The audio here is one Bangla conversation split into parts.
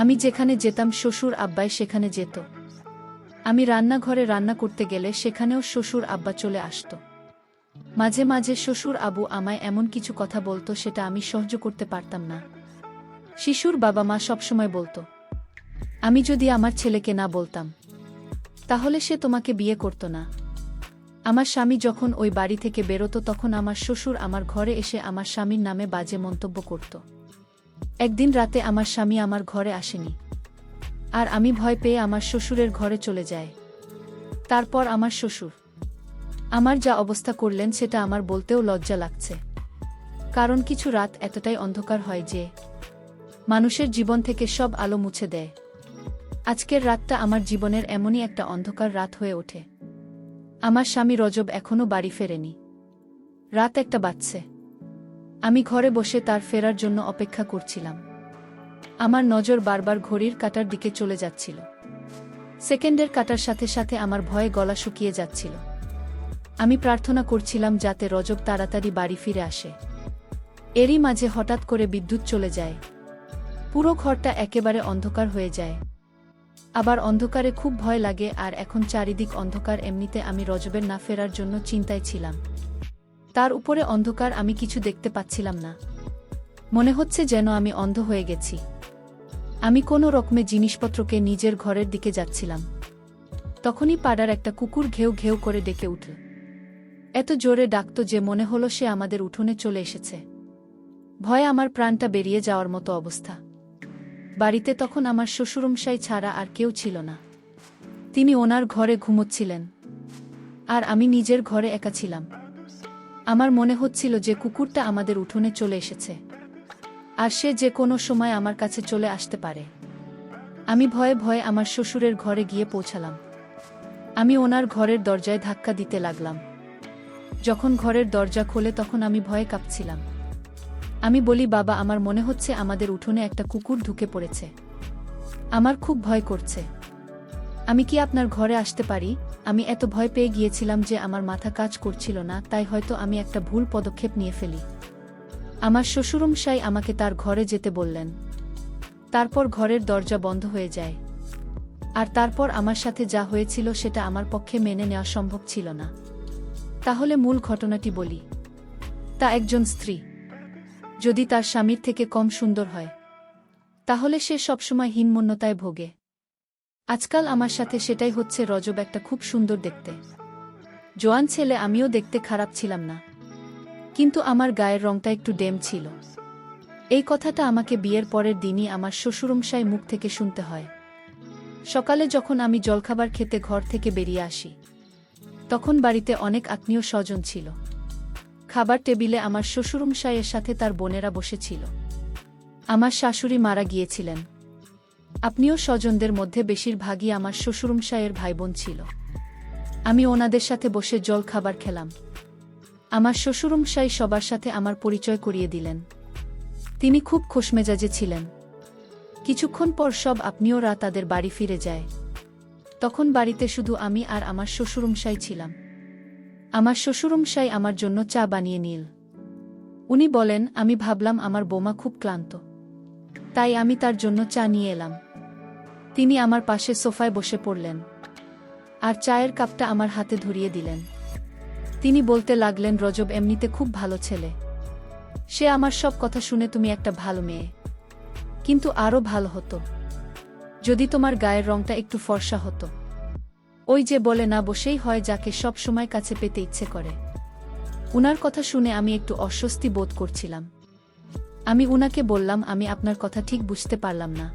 আমি যেখানে যেতাম শ্বশুর আব্বাই সেখানে যেত। আমি রান্নাঘরে রান্না করতে গেলে সেখানেও শ্বশুর আব্বা চলে আসত। মাঝে মাঝে শ্বশুর আবু আমায় এমন কিছু কথা বলতো সেটা আমি সহ্য করতে পারতাম না। শিশুর বাবা মা সবসময় বলতো, আমি যদি আমার ছেলেকে না বলতাম তাহলে সে তোমাকে বিয়ে করত না। আমার স্বামী যখন ওই বাড়ি থেকে বেরোতো তখন আমার শ্বশুর আমার ঘরে এসে আমার স্বামীর নামে বাজে মন্তব্য করত। একদিন রাতে আমার স্বামী আমার ঘরে আসেনি, আর আমি ভয় পেয়ে আমার শ্বশুরের ঘরে চলে যাই। তারপর আমার শ্বশুর আমার যা অবস্থা করলেন সেটা আমার বলতেও লজ্জা লাগছে, কারণ কিছু রাত এতটাই অন্ধকার হয় যে মানুষের জীবন থেকে সব আলো মুছে দেয়। আজকের রাতটা আমার জীবনের এমনই একটা অন্ধকার রাত হয়ে ওঠে। আমার স্বামী রজব এখনো বাড়ি ফেরেনি। রাত 1টা বাজছে। আমি ঘরে বসে তার ফেরার জন্য অপেক্ষা করছিলাম। আমার নজর বারবার ঘড়ির কাঁটার দিকে চলে যাচ্ছিল। সেকেন্ডের কাঁটার সাথে সাথে আমার ভয়ে গলা শুকিয়ে যাচ্ছিল। আমি প্রার্থনা করছিলাম যাতে রজব তাড়াতাড়ি বাড়ি ফিরে আসে। এরই মাঝে হঠাৎ করে বিদ্যুৎ চলে যায়। পুরো ঘরটা একেবারে অন্ধকার হয়ে যায়। আবার অন্ধকারে খুব ভয় লাগে, আর এখন চারিদিক অন্ধকার। এমনিতে আমি রজবের না ফেরার জন্য চিন্তায় ছিলাম। তার উপরে অন্ধকার, আমি কিছু দেখতে পাচ্ছিলাম না। মনে হচ্ছে যেন আমি অন্ধ হয়ে গেছি। আমি কোনো রকমে জিনিসপত্রকে নিজের ঘরের দিকে যাচ্ছিলাম। তখনই পাড়ার একটা কুকুর ঘেউ ঘেউ করে ডেকে উঠল। এত জোরে ডাকত যে মনে হলো সে আমাদের উঠোনে চলে এসেছে। ভয়ে আমার প্রাণটা বেরিয়ে যাওয়ার মতো অবস্থা। বাড়িতে তখন আমার শ্বশুরমশাই ছাড়া আর কেউ ছিল না। তিনি ওনার ঘরে ঘুমোচ্ছিলেন, আর আমি নিজের ঘরে একা ছিলাম। আমার মনে হচ্ছিল যে কুকুরটা আমাদের উঠোনে চলে এসেছে, আর সে যে কোনো সময় আমার কাছে চলে আসতে পারে। আমি ভয়ে ভয়ে আমার শ্বশুরের ঘরে গিয়ে পৌঁছালাম। আমি ওনার ঘরের দরজায় ধাক্কা দিতে লাগলাম। যখন ঘরের দরজা খোলে তখন আমি ভয়ে কাঁপছিলাম। আমি বলি, বাবা, আমার মনে হচ্ছে আমাদের উঠোনে একটা কুকুর ঢুকে পড়েছে। আমার খুব ভয় করছে। আমি কি আপনার ঘরে আসতে পারি? আমি এত ভয় পেয়ে গিয়েছিলাম যে আমার মাথা কাজ করছিল না, তাই হয়তো আমি একটা ভুল পদক্ষেপ নিয়ে ফেলি। আমার শ্বশুরমশাই আমাকে তার ঘরে যেতে বললেন। তারপর ঘরের দরজা বন্ধ হয়ে যায়। আর তারপর আমার সাথে যা হয়েছিল সেটা আমার পক্ষে মেনে নেওয়া সম্ভব ছিল না। তাহলে মূল ঘটনাটি বলি। তা একজন স্ত্রী যদি তার স্বামীর থেকে কম সুন্দর হয়, তাহলে সে সবসময় হীনমন্যতায় ভোগে। আজকাল আমার সাথে সেটাই হচ্ছে। রজব একটা খুব সুন্দর দেখতে জোয়ান ছেলে। আমিও দেখতে খারাপ ছিলাম না, কিন্তু আমার গায়ের রংটা একটু ডেম ছিল। এই কথাটা আমাকে বিয়ের পরের দিনই আমার শ্বশুরমশাই মুখ থেকে শুনতে হয়। সকালে যখন আমি জলখাবার খেতে ঘর থেকে বেরিয়ে আসি, তখন বাড়িতে অনেক আত্মীয় স্বজন ছিল। খাবার টেবিলে আমার শ্বশুরমশাইয়ের সাথে তার বোনেরা বসেছিল। আমার শাশুড়ি মারা গিয়েছিলেন। আত্মীয় স্বজনদের মধ্যে বেশিরভাগই আমার শ্বশুরমশাইয়ের ভাইবোন ছিল। আমি ওনাদের সাথে বসে জল খাবার খেলাম। আমার শ্বশুরমশাই সবার সাথে আমার পরিচয় করিয়ে দিলেন। তিনি খুব খোশমেজাজে ছিলেন। কিছুক্ষণ পর সব আত্মীয়রা তাদের বাড়ি ফিরে যায়। তখন বাড়িতে শুধু আমি আর আমার শ্বশুরমশাই ছিলাম। আমার শ্বশুরমশাই আমার জন্য চা বানিয়ে নিল। উনি বলেন, আমি ভাবলাম আমার বৌমা খুব ক্লান্ত, তাই আমি তার জন্য চা নিয়ে এলাম। তিনি আমার পাশে সোফায় বসে পড়লেন, আর চায়ের কাপটা আমার হাতে ধরিয়ে দিলেন। তিনি বলতে লাগলেন, রজব এমনিতে খুব ভালো ছেলে। সে আমার সব কথা শুনে তুমি একটা ভালো মেয়ে, কিন্তু আরও ভালো হতো যদি তোমার গায়ের রংটা একটু ফর্সা হতো। ওই যে বলে না, বসেই হয় যাকে সব সময় কাছে পেতে ইচ্ছে করে। উনার কথা শুনে আমি একটু অস্বস্তি বোধ করছিলাম। আমি উনাকে বললাম, আমি আপনার কথা ঠিক বুঝতে পারলাম না।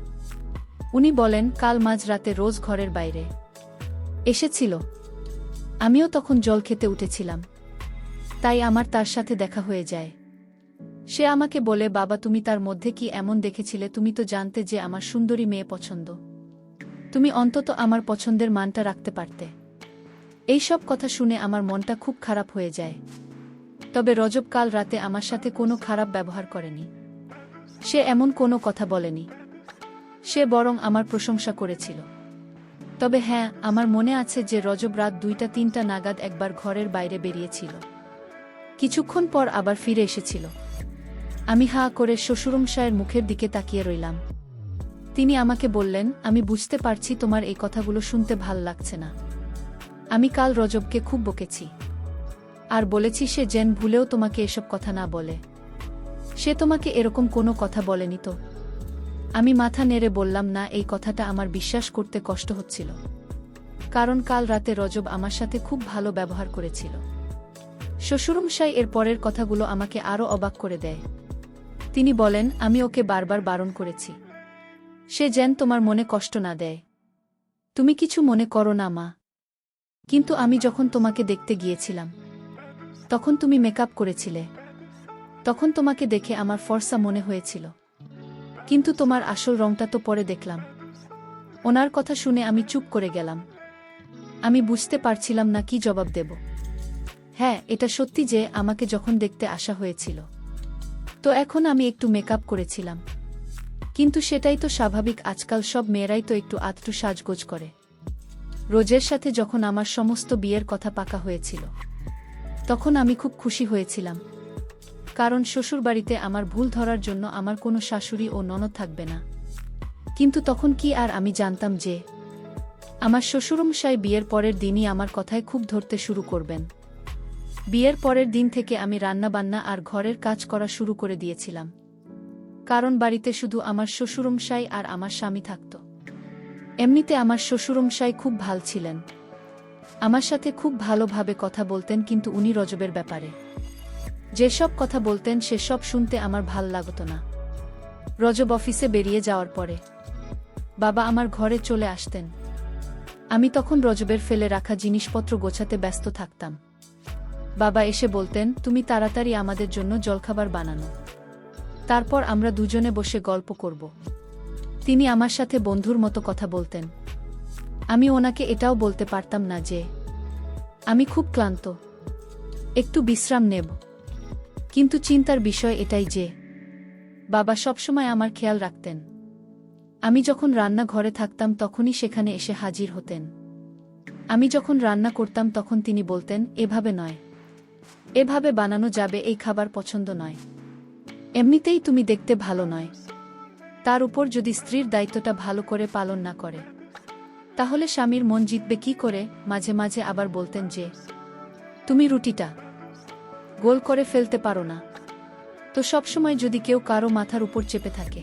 উনি বলেন, কাল মাঝরাতে রোজ ঘরের বাইরে এসেছিল। আমিও তখন জল খেতে উঠেছিলাম, তাই আমার তার সাথে দেখা হয়ে যায়। সে আমাকে বলে, বাবা, তুমি তার মধ্যে কি এমন দেখেছিলে? তুমি তো জানতে যে আমার সুন্দরী মেয়ে পছন্দ। তুমি অন্তত আমার পছন্দের মানটা রাখতে পারতে। এইসব কথা শুনে আমার মনটা খুব খারাপ হয়ে যায়। তবে রজব কাল রাতে আমার সাথে কোনো খারাপ ব্যবহার করেনি। সে এমন কোনো কথা বলেনি। সে বরং আমার প্রশংসা করেছিল। তবে হ্যাঁ, আমার মনে আছে যে রজব রাত 2টা-3টা নাগাদ একবার ঘরের বাইরে বেরিয়েছিল। কিছুক্ষণ পর আবার ফিরে এসেছিল। আমি হাঁ করে শ্বশুরমশায়ের মুখের দিকে তাকিয়ে রইলাম। তিনি আমাকে বললেন, আমি বুঝতে পারছি তোমার এই কথাগুলো শুনতে ভাল লাগছে না। আমি কাল রজবকে খুব বকেছি আর বলেছি সে যেন ভুলেও তোমাকে এসব কথা না বলে। সে তোমাকে এরকম কোনো কথা বলেনি তো? আমি মাথা নেড়ে বললাম, না, এই কথাটা আমার বিশ্বাস করতে কষ্ট হচ্ছিল, কারণ কাল রাতে রজব আমার সাথে খুব ভালো ব্যবহার করেছিল। শ্বশুরমশাই এর পরের কথাগুলো আমাকে আরও অবাক করে দেয়। তিনি বলেন, আমি ওকে বারবার বারণ করেছি সে যেন তোমার মনে কষ্ট না দেয়। তুমি কিছু মনে করো না মা। কিন্তু আমি যখন তোমাকে দেখতে গিয়েছিলাম তখন তুমি মেকআপ করেছিলে। তখন তোমাকে দেখে আমার ফর্সা মনে হয়েছিল, কিন্তু তোমার আসল রংটা তো পরে দেখলাম। ওনার কথা শুনে আমি চুপ করে গেলাম। আমি বুঝতে পারছিলাম না কি জবাব দেব। হ্যাঁ, এটা সত্যি যে আমাকে যখন দেখতে আসা হয়েছিল তো এখন আমি একটু মেকআপ করেছিলাম, কিন্তু সেটাই তো স্বাভাবিক। আজকাল সব মেয়েরাই তো একটু আধটু সাজগোজ করে। রোজের সাথে যখন আমার সমস্ত বিয়ের কথা পাকা হয়েছিল তখন আমি খুব খুশি হয়েছিলাম, কারণ শ্বশুরবাড়িতে আমার ভুল ধরার জন্য আমার কোনো শাশুড়ি ও ননদ থাকবে না। কিন্তু তখন কি আর আমি জানতাম যে আমার শ্বশুরমশাই বিয়ের পরের দিনই আমার কথায় খুব ধরতে শুরু করবেন। বিয়ের পরের দিন থেকে আমি রান্নাবান্না আর ঘরের কাজ করা শুরু করে দিয়েছিলাম, কারণ বাড়িতে শুধু আমার শ্বশুরমশাই আর আমার স্বামী থাকত। এমনিতে আমার শ্বশুরমশাই খুব ভাল ছিলেন, আমার সাথে খুব ভালোভাবে কথা বলতেন, কিন্তু উনি রজবের ব্যাপারে যেসব কথা বলতেন সেসব শুনতে আমার ভাল লাগত না। রজব অফিসে বেরিয়ে যাওয়ার পরে বাবা আমার ঘরে চলে আসতেন। আমি তখন রজবের ফেলে রাখা জিনিসপত্র গোছাতে ব্যস্ত থাকতাম। বাবা এসে বলতেন, তুমি তাড়াতাড়ি আমাদের জন্য জলখাবার বানানো, তারপর আমরা দুজনে বসে গল্প করব। তিনি আমার সাথে বন্ধুর মতো কথা বলতেন। আমি ওনাকে এটাও বলতে পারতাম না যে আমি খুব ক্লান্ত, একটু বিশ্রাম নেব। কিন্তু চিন্তার বিষয় এটাই যে বাবা সবসময় আমার খেয়াল রাখতেন। আমি যখন রান্নাঘরে থাকতাম তখনই সেখানে এসে হাজির হতেন। আমি যখন রান্না করতাম তখন তিনি বলতেন, এভাবে নয়, এভাবে বানানো যাবে, এই খাবার পছন্দ নয়, এমনিতেই তুমি দেখতে ভালো নয়। তার উপর যদি স্ত্রীর দায়িত্বটা ভালো করে পালন না করে তাহলে স্বামীর মন জিতবে কি করে? মাঝে মাঝে আবার বলতেন যে তুমি রুটিটা গোল করে ফেলতে পারো না। তো সবসময় যদি কেউ কারো মাথার উপর চেপে থাকে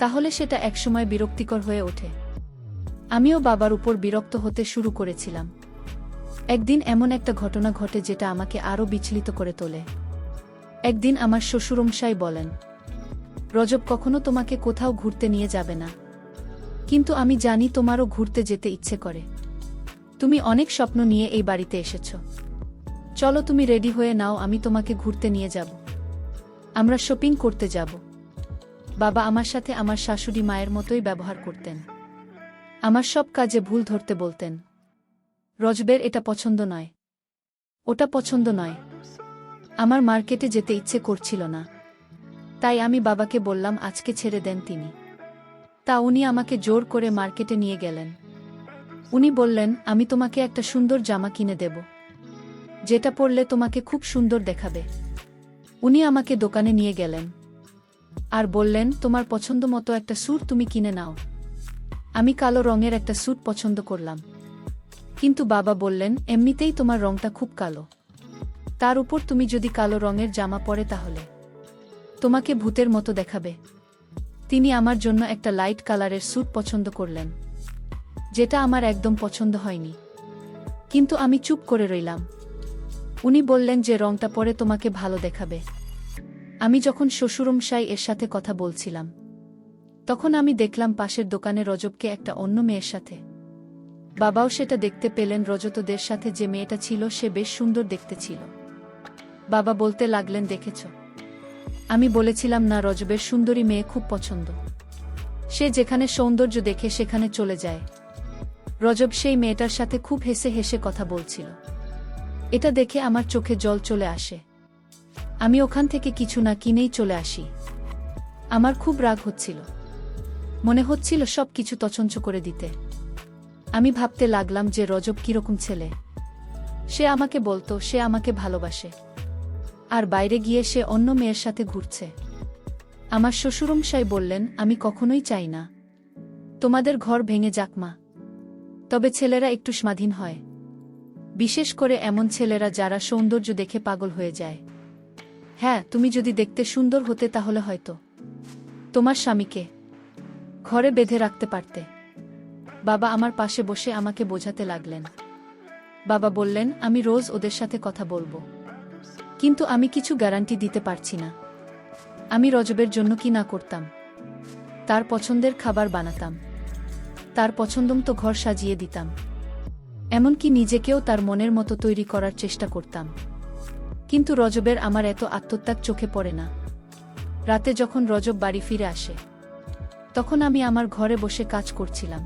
তাহলে সেটা একসময় বিরক্তিকর হয়ে ওঠে। আমিও বাবার উপর বিরক্ত হতে শুরু করেছিলাম। একদিন এমন একটা ঘটনা ঘটে যেটা আমাকে আরও বিচলিত করে তোলে। একদিন আমার শ্বশুরমশাই বলেন, রজব কখনো তোমাকে কোথাও ঘুরতে নিয়ে যাবে না, কিন্তু আমি জানি তোমারও ঘুরতে যেতে ইচ্ছে করে। তুমি অনেক স্বপ্ন নিয়ে এই বাড়িতে এসেছ। চলো তুমি রেডি হয়ে নাও, আমি তোমাকে ঘুরতে নিয়ে যাব, আমরা শপিং করতে যাব। বাবা আমার সাথে আমার শাশুড়ি মায়ের মতোই ব্যবহার করতেন। আমার সব কাজে ভুল ধরতে বলতেন। রজবের এটা পছন্দ নয়, ওটা পছন্দ নয়। আমার মার্কেটে যেতে ইচ্ছে করছিল না, তাই আমি বাবাকে বললাম আজকে ছেড়ে দেন তিনি। তা উনি আমাকে জোর করে মার্কেটে নিয়ে গেলেন। উনি বললেন, আমি তোমাকে একটা সুন্দর জামা কিনে দেব, যেটা পরলে তোমাকে খুব সুন্দর দেখাবে। উনি আমাকে দোকানে নিয়ে গেলেন আর বললেন, তোমার পছন্দ মতো একটা স্যুট তুমি কিনে নাও। আমি কালো রঙের একটা স্যুট পছন্দ করলাম, কিন্তু বাবা বললেন, এমনিতেই তোমার রংটা খুব কালো, তার উপর তুমি যদি কালো রঙের জামা পরে তাহলে তোমাকে ভূতের মতো দেখাবে। তিনি আমার জন্য একটা লাইট কালারের স্যুট পছন্দ করলেন, যেটা আমার একদম পছন্দ হয়নি, কিন্তু আমি চুপ করে রইলাম। উনি বললেন যে রংটা পরে তোমাকে ভালো দেখাবে। আমি যখন শ্বশুরমশাই এর সাথে কথা বলছিলাম তখন আমি দেখলাম পাশের দোকানে রজবকে একটা অন্য মেয়ের সাথে। বাবাও সেটা দেখতে পেলেন। রজতদের সাথে যে মেয়েটা ছিল সে বেশ সুন্দর দেখতে ছিল। বাবা বলতে লাগলেন, দেখেছ, আমি বলেছিলাম না রজবের সুন্দরী মেয়ে খুব পছন্দ। সে যেখানে সৌন্দর্য দেখে সেখানে চলে যায়। রজব সেই মেয়েটার সাথে খুব হেসে হেসে কথা বলছিল। এটা দেখে আমার চোখে জল চলে আসে। আমি ওখান থেকে কিছু না কিনেই চলে আসি। আমার খুব রাগ হচ্ছিল, মনে হচ্ছিল সব কিছু তছনছ করে দিতে। আমি ভাবতে লাগলাম যে রজব কিরকম ছেলে। সে আমাকে বলতো সে আমাকে ভালোবাসে, আর বাইরে গিয়ে সে অন্য মেয়ের সাথে ঘুরছে। আমার শ্বশুরমশাই বললেন, আমি কখনোই চাই না তোমাদের ঘর ভেঙে যাক মা। তবে ছেলেরা একটু স্বাধীন হয়, বিশেষ করে এমন ছেলেরা যারা সৌন্দর্য দেখে পাগল হয়ে যায়। হ্যাঁ, তুমি যদি দেখতে সুন্দর হতে তাহলে হয়তো তোমার স্বামীকে ঘরে বেঁধে রাখতে পারতে। বাবা আমার পাশে বসে আমাকে বোঝাতে লাগলেন। বাবা বললেন, আমি রোজ ওদের সাথে কথা বলবো, কিন্তু আমি কিছু গ্যারান্টি দিতে পারছি না। আমি রজবের জন্য কি না করতাম। তার পছন্দের খাবার বানাতাম, তার পছন্দমতো ঘর সাজিয়ে দিতাম, এমনকি নিজেকেও তার মনের মতো তৈরি করার চেষ্টা করতাম। কিন্তু রজবের আমার এত আত্মত্যাগ চোখে পড়ে না। রাতে যখন রজব বাড়ি ফিরে আসে, তখন আমি আমার ঘরে বসে কাজ করছিলাম।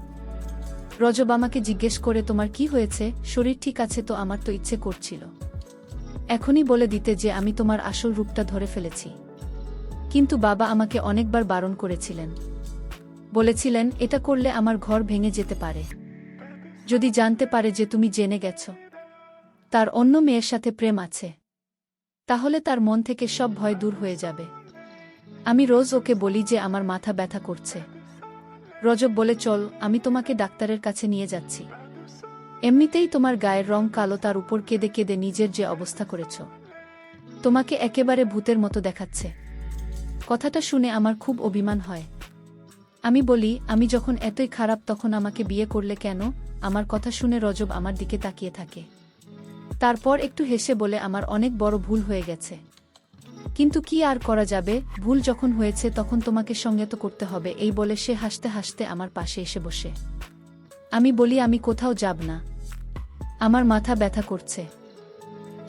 রজব আমাকে জিজ্ঞেস করে, তোমার কি হয়েছে, শরীর ঠিক আছে তো? আমার তো ইচ্ছে করছিল এখনই বলে দিতে যে আমি তোমার আসল রূপটা ধরে ফেলেছি, কিন্তু বাবা আমাকে অনেকবার বারণ করেছিলেন। বলেছিলেন, এটা করলে আমার ঘর ভেঙে যেতে পারে। যদি জানতে পারে যে তুমি জেনে গেছ তার অন্য মেয়ের সাথে প্রেম আছে, তাহলে তার মন থেকে সব ভয় দূর হয়ে যাবে। আমি রোজ ওকে বলি যে আমার মাথা ব্যথা করছে। রজব বলে, চল, আমি তোমাকে ডাক্তারের কাছে নিয়ে যাচ্ছি। এমনিতেই তোমার গায়ের রং কালো, তার উপর কেঁদে কেঁদে নিজের যে অবস্থা করেছ, তোমাকে একেবারে ভূতের মতো দেখাচ্ছে। কথাটা শুনে আমার খুব অভিমান হয়। আমি বলি, আমি যখন এতই খারাপ তখন আমাকে বিয়ে করলে কেন? আমার কথা শুনে রজব আমার দিকে তাকিয়ে থাকে। তারপর একটু হেসে বলে, আমার অনেক বড় ভুল হয়ে গেছে, কিন্তু কি আর করা যাবে, ভুল যখন হয়েছে তখন তোমাকে সঙ্গে তো করতে হবে। এই বলে সে হাসতে হাসতে আমার পাশে এসে বসে। আমি বলি, আমি কোথাও যাব না, আমার মাথা ব্যথা করছে,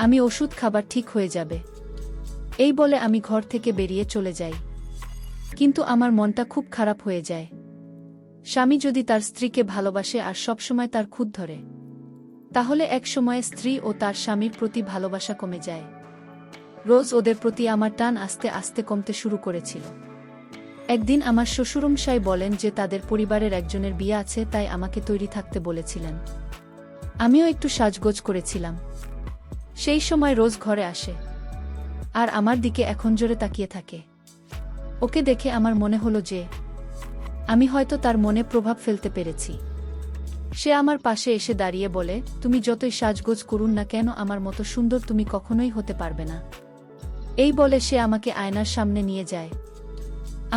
আমি ওষুধ খাবার ঠিক হয়ে যাবে। এই বলে আমি ঘর থেকে বেরিয়ে চলে যাই। কিন্তু আমার মনটা খুব খারাপ হয়ে যায়। স্বামী যদি তার স্ত্রীকে ভালোবাসে আর সবসময় তার খুঁত ধরে, তাহলে এক সময়ে স্ত্রী ও তার স্বামীর প্রতি ভালোবাসা কমে যায়। রোজ ওদের প্রতি আমার টান আস্তে আস্তে কমতে শুরু করেছিল। একদিন আমার শ্বশুরমশাই বলেন যে তাদের পরিবারের একজনের বিয়ে আছে, তাই আমাকে তৈরি থাকতে বলেছিলেন। আমিও একটু সাজগোজ করেছিলাম। সেই সময় রোজ ঘরে আসে আর আমার দিকে এখন জোরে তাকিয়ে থাকে। ওকে দেখে আমার মনে হলো যে আমি হয়তো তার মনে প্রভাব ফেলতে পেরেছি। সে আমার পাশে এসে দাঁড়িয়ে বলে, তুমি যতই সাজগোজ করুন না কেন, আমার মতো সুন্দর তুমি কখনোই হতে পারবে না। এই বলে সে আমাকে আয়নার সামনে নিয়ে যায়।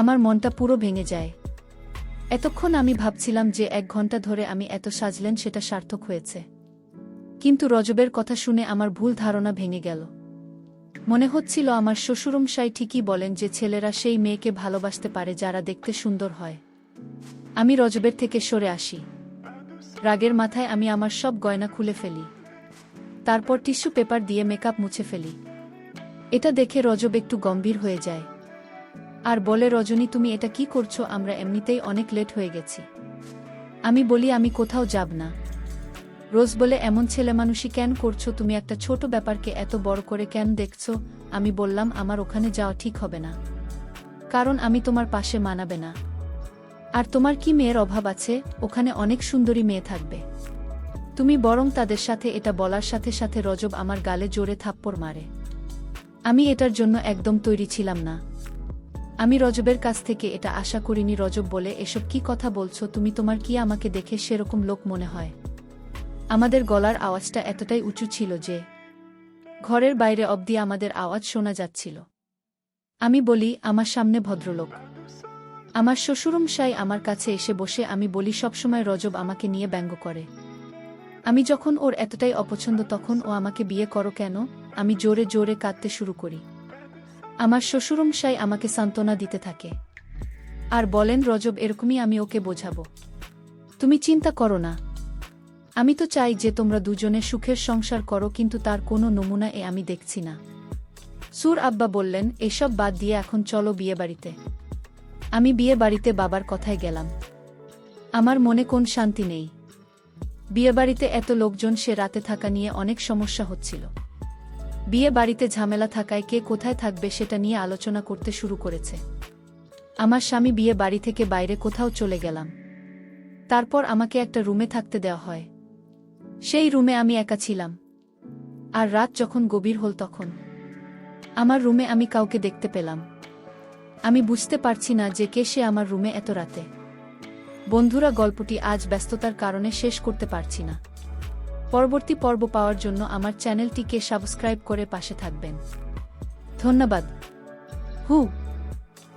আমার মনটা পুরো ভেঙে যায়। এতক্ষণ আমি ভাবছিলাম যে 1 ঘন্টা ধরে আমি এত সাজলেন সেটা সার্থক হয়েছে। কিন্তু রজবের কথা শুনে আমার ভুল ধারণা ভেঙে গেল। মনে হচ্ছিল আমার শ্বশুরমশাই ঠিকই বলেন যে ছেলেরা সেই মেয়েকে ভালোবাসতে পারে যারা দেখতে সুন্দর হয়। আমি রজবের থেকে সরে আসি। রাগের মাথায় আমি আমার সব গয়না খুলে ফেলি, তারপর টিস্যু পেপার দিয়ে মেকআপ মুছে ফেলি। এটা দেখে রজব একটু গম্ভীর হয়ে যায় আর বলে, রজনী, তুমি এটা কি করছো? আমরা এমনিতেই অনেক লেট হয়ে গেছি। আমি বলি, আমি কোথাও যাব না। রোজ বলে, এমন ছেলেমানুষি কেন করছো তুমি? একটা ছোট ব্যাপারকে এত বড় করে কেন দেখছো? আমি বললাম, আমার ওখানে যাওয়া ঠিক হবে না, কারণ আমি তোমার পাশে মানাবে না। আর তোমার কি মেয়ের অভাব আছে? ওখানে অনেক সুন্দরী মেয়ে থাকবে, তুমি বরং তাদের সাথে। এটা বলার সাথে সাথে রজব আমার গালে জোরে থাপ্পড় মারে। আমি এটার জন্য একদম তৈরি ছিলাম না। আমি রজবের কাছ থেকে এটা আশা করিনি। রজব বলে, এসব কি কথা বলছো তুমি? তোমার কি আমাকে দেখে সেরকম লোক মনে হয়? আমাদের গলার আওয়াজটা এতটাই উঁচু ছিল যে ঘরের বাইরে অবধি আমাদের আওয়াজ শোনা যাচ্ছিল। আমি বলি, আমার সামনে ভদ্রলোক। আমার শ্বশুরমশাই আমার কাছে এসে বসে। আমি বলি, সবসময় রজব আমাকে নিয়ে ব্যঙ্গ করে। আমি যখন ওর এতটাই অপছন্দ তখন ও আমাকে বিয়ে করো কেন? আমি জোরে জোরে কাঁদতে শুরু করি। আমার শ্বশুরমশাই আমাকে সান্ত্বনা দিতে থাকে আর বলেন, রজব এরকমই, আমি ওকে বোঝাবো, তুমি চিন্তা করো না। আমি তো চাই যে তোমরা দুজনে সুখের সংসার করো, কিন্তু তার কোনো নমুনা আমি দেখছি না। সুর আব্বা বললেন, এসব বাদ দিয়ে এখন চলো বিয়ে বাড়িতে। আমি বিয়ে বাড়িতে বাবার কথায় গেলাম। আমার মনে কোন শান্তি নেই। বিয়ে বাড়িতে এত লোকজন, সে রাতে থাকা নিয়ে অনেক সমস্যা হচ্ছিল। বিয়ে বাড়িতে ঝামেলা থাকায় কে কোথায় থাকবে সেটা নিয়ে আলোচনা করতে শুরু করেছে। আমার স্বামী বিয়ে বাড়ি থেকে বাইরে কোথাও চলে গেলাম। তারপর আমাকে একটা রুমে থাকতে দেওয়া হয়। সেই রুমে আমি একা ছিলাম। আর রাত যখন গভীর হল তখন আমার রুমে আমি কাউকে দেখতে পেলাম। আমি বুঝতে পারছি না যে কে সে আমার রুমে এত রাতে। বন্ধুরা, গল্পটি আজ ব্যস্ততার কারণে শেষ করতে পারছি না। পরবর্তী পর্ব পাওয়ার জন্য আমার চ্যানেলটিকে সাবস্ক্রাইব করে পাশে থাকবেন। ধন্যবাদ। হু